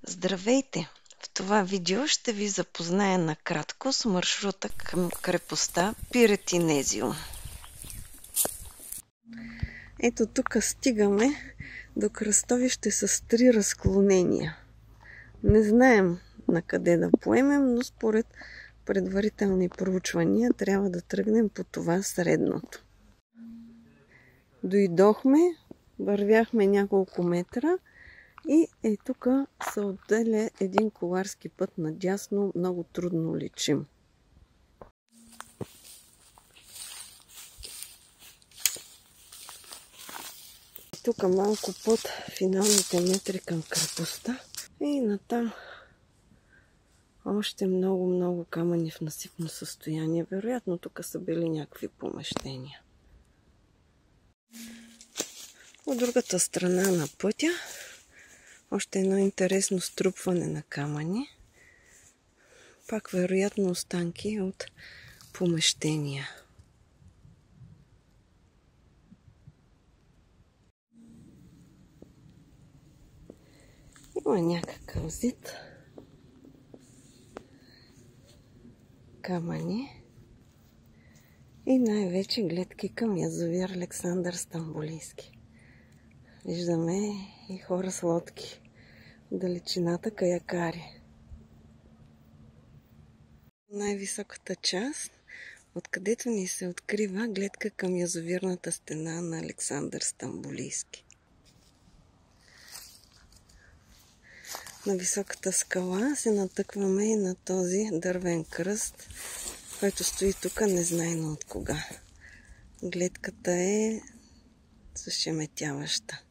Здравейте! В това видео ще ви запозная накратко с маршрута към крепостта Пиретинезиум. Ето тук стигаме до кръстовище с 3 разклонения. Не знаем на къде да поемем, но според предварителни проучвания трябва да тръгнем по това средното. Дойдохме, вървяхме няколко метра и тук се отделя един коларски път надясно, много трудно личим. Тук малко под финалните метри към крепостта и натам още много камъни в насипно състояние. Вероятно тук са били някакви помещения. От другата страна на пътя още едно интересно струпване на камъни. Пак вероятно останки от помещения. Има някакъв зид камъни и най-вече гледки към язовир Александър Стамболийски. Виждаме и хора с лодки. В далечината каякари. Най-високата част, откъдето ни се открива гледка към язовирната стена на Александър Стамболийски. На високата скала се натъкваме и на този дървен кръст, който стои тук незнайно от кога. Гледката е зашеметяваща.